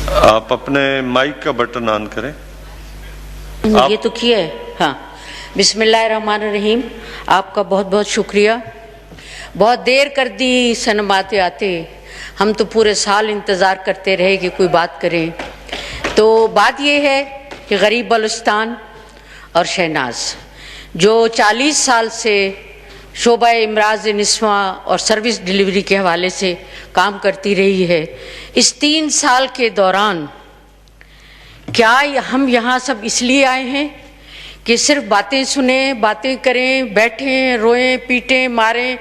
آپ اپنے مائک کا بٹن آن کریں. یہ تو کیا ہے. ہاں، بسم اللہ الرحمن الرحیم. آپ کا بہت بہت شکریہ. بہت دیر کر دی صنم آتے آتے. ہم تو پورے سال انتظار کرتے رہے کہ کوئی بات کریں. تو بات یہ ہے کہ غریب بلوچستان اور شہناز جو 40 سال سے شعبہ امراض نسواں اور سروس ڈیلیوری کے حوالے سے کام کرتی رہی ہے، اس 3 سال کے دوران کیا ہم یہاں سب اس لیے آئے ہیں کہ صرف باتیں سنیں، باتیں کریں، بیٹھیں، روئیں، پیٹیں، ماریں،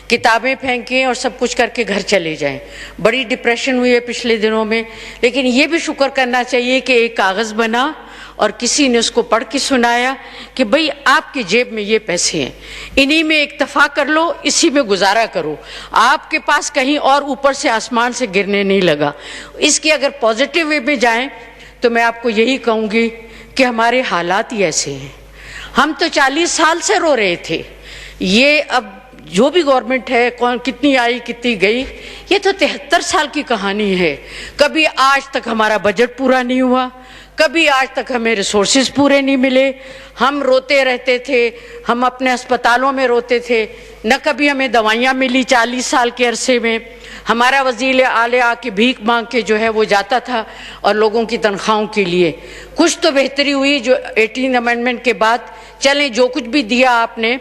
کتابیں پھینکیں اور سب کچھ کر کے گھر چلے جائیں؟ بڑی ڈپریشن ہوئی ہے پچھلے دنوں میں، لیکن یہ بھی شکر کرنا چاہیے کہ ایک کاغذ بنا اور کسی نے اس کو پڑھ کے سنایا کہ بھئی آپ کی جیب میں یہ پیسے ہیں، انہی میں اکتفا کر لو، اسی میں گزارا کرو، آپ کے پاس کہیں اور اوپر سے آسمان سے گرنے نہیں لگا. اس کی اگر پازیٹیو وے میں جائیں تو میں آپ کو یہی کہوں گی کہ ہمارے حالات ہی ایسے ہیں. ہم تو 40 سال سے رو رہے تھے. یہ اب جو بھی گورنمنٹ ہے، کون کتنی آئی کتنی گئی، یہ تو 73 سال کی کہانی ہے. کبھی آج تک ہمارا بجٹ پورا نہیں ہوا، کبھی آج تک ہمیں ریسورسز پورے نہیں ملے. ہم روتے رہتے تھے، ہم اپنے اسپتالوں میں روتے تھے، نہ کبھی ہمیں دوائیاں ملی 40 سال کے عرصے میں. ہمارا وزیر اعلیٰ آ کے بھیک مانگ کے جو ہے وہ جاتا تھا اور لوگوں کی تنخواہوں کے لیے. کچھ تو بہتری ہوئی جو 18 امینڈمنٹ کے بعد. چلیں، جو کچھ بھی دیا آپ نے،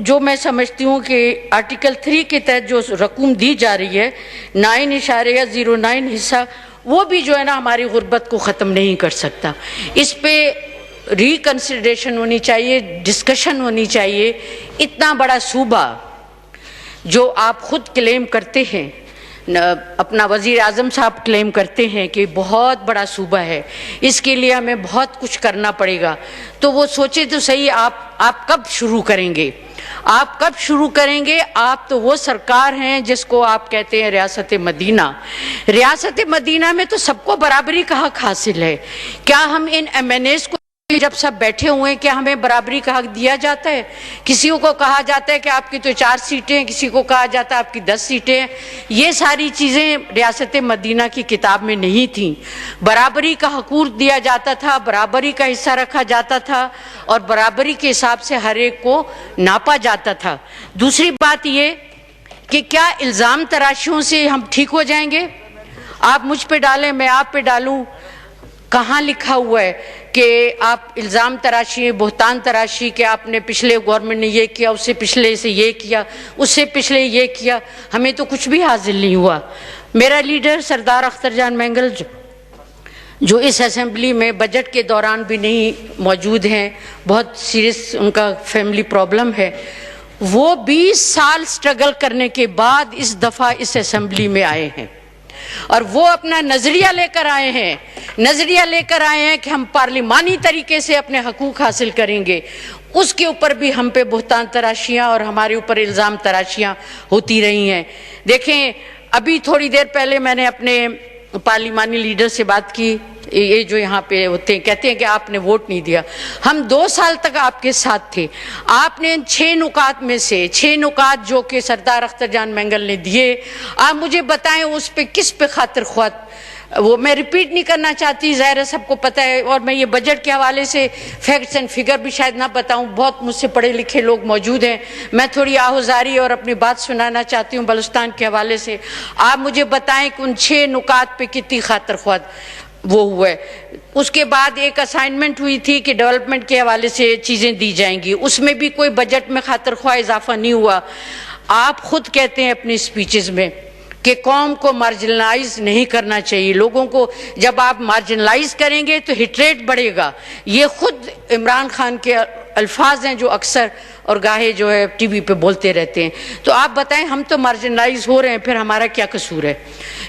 جو میں سمجھتی ہوں کہ آرٹیکل 3 کے تحت جو رقم دی جا رہی ہے 9.09 حصہ، وہ بھی جو ہے نا ہماری غربت کو ختم نہیں کر سکتا. اس پہ ریکنسیڈریشن ہونی چاہیے، ڈسکشن ہونی چاہیے. اتنا بڑا صوبہ جو آپ خود کلیم کرتے ہیں، اپنا وزیر اعظم صاحب کلیم کرتے ہیں کہ بہت بڑا صوبہ ہے، اس کے لیے ہمیں بہت کچھ کرنا پڑے گا. تو وہ سوچے تو صحیح، آپ کب شروع کریں گے؟ آپ کب شروع کریں گے؟ آپ تو وہ سرکار ہیں جس کو آپ کہتے ہیں ریاست مدینہ. ریاست مدینہ میں تو سب کو برابری کا حق حاصل ہے. کیا ہم ان ایم این ایز کو جب سب بیٹھے ہوئے ہیں کیا ہمیں برابری کا حق دیا جاتا ہے؟ کسی کو کہا جاتا ہے کہ آپ کی تو 4 سیٹیں ہیں، کسی کو کہا جاتا ہے آپ کی 10 سیٹیں ہیں. یہ ساری چیزیں ریاست مدینہ کی کتاب میں نہیں تھیں. برابری کا حقوق دیا جاتا تھا، برابری کا حصہ رکھا جاتا تھا اور برابری کے حساب سے ہر ایک کو ناپا جاتا تھا. دوسری بات یہ کہ کیا الزام تراشیوں سے ہم ٹھیک ہو جائیں گے؟ آپ مجھ پہ ڈالیں، میں آپ پہ ڈالوں، کہاں لکھا ہوا ہے کہ آپ الزام تراشی، بہتان تراشی، کہ آپ نے پچھلے گورنمنٹ نے یہ کیا، اس سے پچھلے سے یہ کیا، اس سے پچھلے یہ کیا؟ ہمیں تو کچھ بھی حاصل نہیں ہوا. میرا لیڈر سردار اختر جان مینگل جو اس اسمبلی میں بجٹ کے دوران بھی نہیں موجود ہیں، بہت سیریس ان کا فیملی پرابلم ہے، وہ 20 سال سٹرگل کرنے کے بعد اس دفعہ اس اسمبلی میں آئے ہیں اور وہ اپنا نظریہ لے کر آئے ہیں کہ ہم پارلیمانی طریقے سے اپنے حقوق حاصل کریں گے. اس کے اوپر بھی ہم پہ بہتان تراشیاں اور ہمارے اوپر الزام تراشیاں ہوتی رہی ہیں. دیکھیں، ابھی تھوڑی دیر پہلے میں نے اپنے پارلیمانی لیڈر سے بات کی، یہ جو یہاں پہ ہوتے ہیں کہتے ہیں کہ آپ نے ووٹ نہیں دیا. ہم 2 سال تک آپ کے ساتھ تھے. آپ نے 6 نکات میں سے 6 نکات جو کہ سردار اختر جان مینگل نے دیے، آپ مجھے بتائیں اس پہ کس پہ خاطر خواہ. وہ میں ریپیٹ نہیں کرنا چاہتی، ظاہر ہے سب کو پتہ ہے، اور میں یہ بجٹ کے حوالے سے فیکٹس اینڈ فگر بھی شاید نہ بتاؤں، بہت مجھ سے پڑھے لکھے لوگ موجود ہیں. میں تھوڑی آہوزاری اور اپنی بات سنانا چاہتی ہوں بلوچستان کے حوالے سے. آپ مجھے بتائیں کہ ان 6 نکات پہ کتنی خاطر خواہ وہ ہوا ہے. اس کے بعد ایک اسائنمنٹ ہوئی تھی کہ ڈیولپمنٹ کے حوالے سے چیزیں دی جائیں گی، اس میں بھی کوئی بجٹ میں خاطر خواہ اضافہ نہیں ہوا. آپ خود کہتے ہیں اپنی سپیچز میں کہ قوم کو مارجنلائز نہیں کرنا چاہیے. لوگوں کو جب آپ مارجنلائز کریں گے تو ہٹ ریٹ بڑھے گا. یہ خود عمران خان کے الفاظ ہیں جو اکثر اور گاہے جو ہے ٹی وی پہ بولتے رہتے ہیں. تو آپ بتائیں، ہم تو مارجنلائز ہو رہے ہیں، پھر ہمارا کیا قصور ہے؟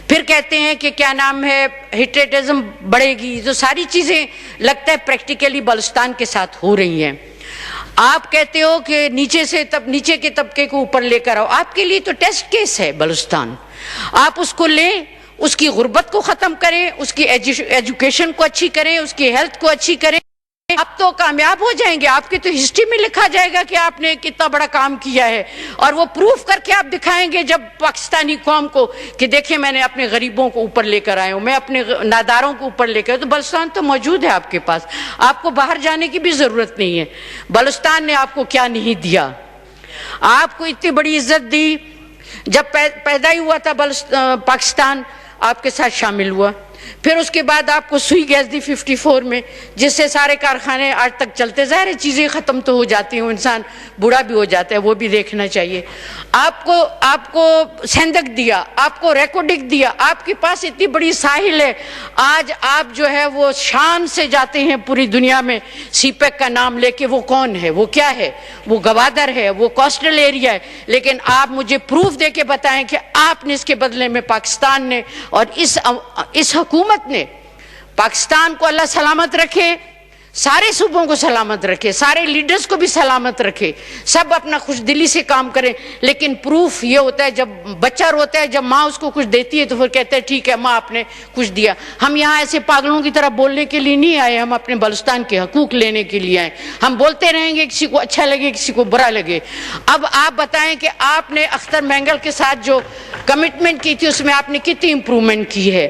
پھر کہتے ہیں کہ کیا نام ہے ہٹریٹزم بڑھے گی. جو ساری چیزیں لگتا ہے پریکٹیکلی بلوچستان کے ساتھ ہو رہی ہیں. آپ کہتے ہو کہ نیچے کے طبقے کو اوپر لے کر آؤ. آپ کے لیے تو ٹیسٹ کیس ہے بلوچستان. آپ اس کو لیں، اس کی غربت کو ختم کریں، اس کی ایجوکیشن کو اچھی کریں، اس کی ہیلتھ کو اچھی کریں. آپ تو کامیاب ہو جائیں گے, آپ کی تو ہسٹری میں لکھا جائے گا کہ آپ نے کتنا بڑا کام کیا ہے, اور وہ پروف کر کے آپ دکھائیں گے جب پاکستانی قوم کو کہ دیکھیں میں نے اپنے غریبوں کو اوپر لے کر آیا ہوں, میں اپنے ناداروں کو اوپر لے کر. تو بلوچستان تو موجود ہے آپ کے پاس, آپ کو باہر جانے کی بھی ضرورت نہیں ہے. بلوچستان نے آپ کو کیا نہیں دیا, آپ کو اتنی بڑی عزت دی. جب پیدا ہی ہوا تھا پاکستان آپ کے ساتھ شامل ہوا, پھر اس کے بعد آپ کو سوئی گیس دی 54 میں, جس سے سارے کارخانے آج تک چلتے. ظاہر چیزیں ختم تو ہو جاتی ہیں, انسان بوڑھا بھی ہو جاتا ہے, وہ بھی دیکھنا چاہیے. آپ کو سندک دیا, آپ کو ریکوڈک دیا, آپ کے پاس اتنی بڑی ساحل ہے. آج آپ جو ہے وہ شان سے جاتے ہیں پوری دنیا میں سی پیک کا نام لے کے. وہ کون ہے, وہ کیا ہے, وہ گوادر ہے, وہ کوسٹل ایریا ہے. لیکن آپ مجھے پروف دے کے بتائیں کہ آپ نے اس کے بدلے میں پاکستان نے اور اس حکومت نے, پاکستان کو اللہ سلامت رکھے, سارے صوبوں کو سلامت رکھے, سارے لیڈرز کو بھی سلامت رکھے, سب اپنا خوش دلی سے کام کریں. لیکن پروف یہ ہوتا ہے جب بچہ روتا ہے, جب ماں اس کو کچھ دیتی ہے تو پھر کہتے ہیں ٹھیک ہے ماں آپ نے کچھ دیا. ہم یہاں ایسے پاگلوں کی طرح بولنے کے لیے نہیں آئے, ہم اپنے بلوچستان کے حقوق لینے کے لیے آئے. ہم بولتے رہیں گے, کسی کو اچھا لگے کسی کو برا لگے. اب آپ بتائیں کہ آپ نے اختر مینگل کے ساتھ جو کمٹمنٹ کی تھی اس میں آپ نے کتنی امپرومنٹ کی ہے.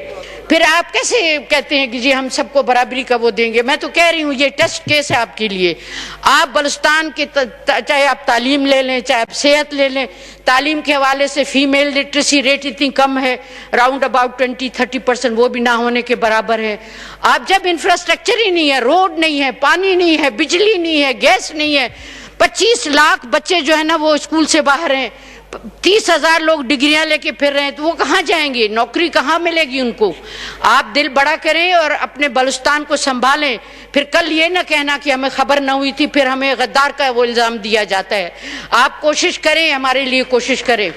پھر آپ کیسے کہتے ہیں کہ جی ہم سب کو برابری کا وہ دیں گے. میں تو کہہ رہی ہوں یہ ٹیسٹ کیس ہے آپ کے لیے. آپ بلوچستان کے چاہے آپ تعلیم لے لیں, چاہے آپ صحت لے لیں, تعلیم کے حوالے سے فیمیل لٹریسی ریٹ اتنی کم ہے, راؤنڈ اباؤٹ 20-30%, وہ بھی نہ ہونے کے برابر ہے. آپ جب انفراسٹرکچر ہی نہیں ہے, روڈ نہیں ہے, پانی نہیں ہے, بجلی نہیں ہے, گیس نہیں ہے, 25 لاکھ بچے جو ہے نا وہ اسکول سے باہر ہیں, 30,000 لوگ ڈگریاں لے کے پھر رہے ہیں, تو وہ کہاں جائیں گے, نوکری کہاں ملے گی ان کو. آپ دل بڑا کریں اور اپنے بلوچستان کو سنبھالیں. پھر کل یہ نہ کہنا کہ ہمیں خبر نہ ہوئی تھی, پھر ہمیں غدار کا وہ الزام دیا جاتا ہے. آپ کوشش کریں, ہمارے لیے کوشش کریں.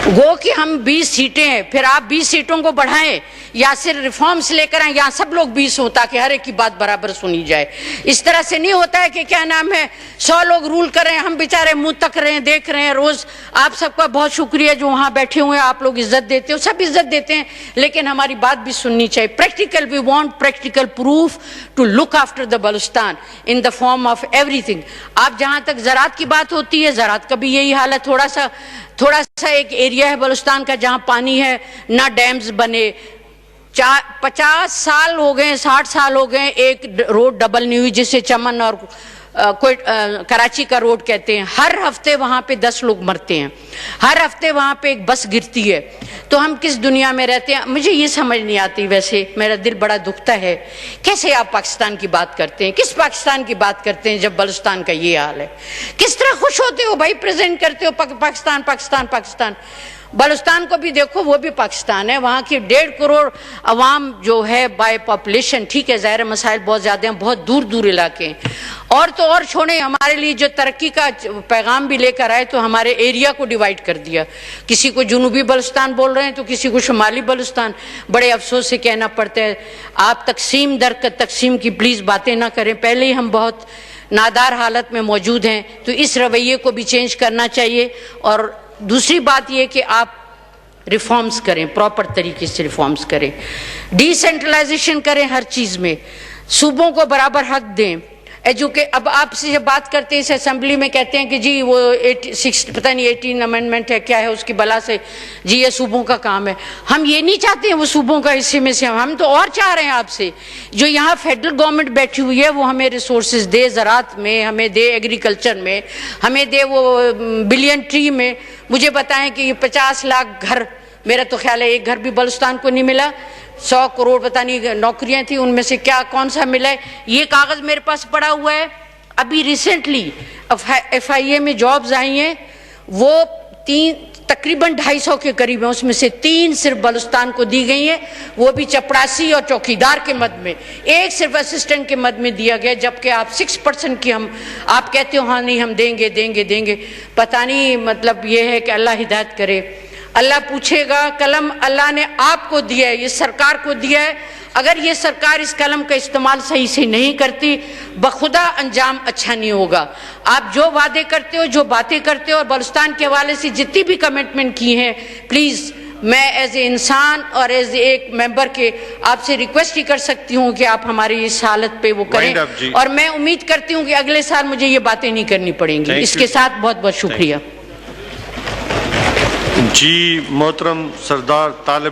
گو کہ ہم 20 سیٹیں ہیں, پھر آپ 20 سیٹوں کو بڑھائیں یا صرف ریفارمز لے کر آئیں, یہاں سب لوگ 20 ہوں تاکہ ہر ایک کی بات برابر سنی جائے. اس طرح سے نہیں ہوتا ہے کہ کیا نام ہے 100 لوگ رول کر رہے ہیں, ہم بیچارے منہ تک رہے ہیں, دیکھ رہے ہیں روز. آپ سب کا بہت شکریہ جو وہاں بیٹھے ہوئے ہیں, آپ لوگ عزت دیتے ہو, سب عزت دیتے ہیں, لیکن ہماری بات بھی سننی چاہیے. Practical, we want practical proof to look after the Balochistan in the form of everything. آپ جہاں تک زراعت کی بات ہوتی ہے, زراعت کا بھی یہی حال ہے. تھوڑا سا ایک ایریا ہے بلوچستان کا جہاں پانی ہے, نہ ڈیمز بنے. 50 سال ہو گئے, 60 سال ہو گئے, ایک روڈ ڈبل نہیں ہوئی, جسے چمن اور کراچی کا روڈ کہتے ہیں. ہر ہفتے وہاں پہ 10 لوگ مرتے ہیں, ہر ہفتے وہاں پہ ایک بس گرتی ہے. تو ہم کس دنیا میں رہتے ہیں, مجھے یہ سمجھ نہیں آتی. ویسے میرا دل بڑا دکھتا ہے, کیسے آپ پاکستان کی بات کرتے ہیں, کس پاکستان کی بات کرتے ہیں جب بلوچستان کا یہ حال ہے. کس طرح خوش ہوتے ہو بھائی, پریزنٹ کرتے ہو پاکستان پاکستان پاکستان. بلوچستان کو بھی دیکھو, وہ بھی پاکستان ہے. وہاں کی 1.5 کروڑ عوام جو ہے بائی پاپولیشن, ٹھیک ہے ظاہر مسائل بہت زیادہ ہیں, بہت دور دور علاقے ہیں. اور تو اور چھوڑیں, ہمارے لیے جو ترقی کا پیغام بھی لے کر آئے تو ہمارے ایریا کو ڈیوائیڈ کر دیا. کسی کو جنوبی بلوچستان بول رہے ہیں تو کسی کو شمالی بلوچستان. بڑے افسوس سے کہنا پڑتا ہے, آپ تقسیم در تقسیم کی پلیز باتیں نہ کریں. پہلے ہی ہم بہت نادار حالت میں موجود ہیں, تو اس رویے کو بھی چینج کرنا چاہیے. اور دوسری بات یہ کہ آپ ریفارمز کریں, پراپر طریقے سے ریفارمز کریں, ڈی سینٹرلائزیشن کریں ہر چیز میں, صوبوں کو برابر حق دیں. اب آپ سے جب بات کرتے ہیں اس اسمبلی میں, کہتے ہیں کہ جی وہ 18 امینڈمنٹ ہے, کیا ہے اس کی بلا سے, جی یہ صوبوں کا کام ہے. ہم یہ نہیں چاہتے ہیں وہ صوبوں کا حصے میں سے, ہم تو اور چاہ رہے ہیں آپ سے جو یہاں فیڈرل گورنمنٹ بیٹھی ہوئی ہے وہ ہمیں ریسورسز دے, زراعت میں ہمیں دے, ایگریکلچر میں ہمیں دے, وہ بلین ٹری میں. مجھے بتائیں کہ یہ 50 لاکھ گھر, میرا تو خیال ہے ایک گھر بھی بلوچستان کو نہیں ملا. 100 کروڑ پتہ نہیں نوکریاں تھیں, ان میں سے کیا کون سا ملا ہے. یہ کاغذ میرے پاس پڑا ہوا ہے, ابھی ریسنٹلی FIA میں جابز آئی ہیں, وہ تقریباً 250 کے قریب ہیں, اس میں سے 3 صرف بلوچستان کو دی گئی ہیں, وہ بھی چپڑاسی اور چوکیدار کے مد میں. ایک صرف اسسٹنٹ کے مد میں دیا گیا, جبکہ آپ 6% کی آپ کہتے ہو ہاں نہیں ہم دیں گے دیں گے دیں گے. پتہ نہیں, مطلب یہ ہے کہ اللہ ہدایت کرے. اللہ پوچھے گا, قلم اللہ نے آپ کو دیا ہے, یہ سرکار کو دیا ہے, اگر یہ سرکار اس قلم کا استعمال صحیح سے نہیں کرتی بخدا انجام اچھا نہیں ہوگا. آپ جو وعدے کرتے ہو, جو باتیں کرتے ہو, اور بلوچستان کے حوالے سے جتنی بھی کمٹمنٹ کی ہیں, پلیز میں ایز اے انسان اور ایز اے ایک ممبر کے آپ سے ریکویسٹ ہی کر سکتی ہوں کہ آپ ہماری اس حالت پہ وہ کریں, Wind up جی. اور میں امید کرتی ہوں کہ اگلے سال مجھے یہ باتیں نہیں کرنی پڑیں گی. اس کے ساتھ بہت بہت شکریہ. جی محترم سردار طالب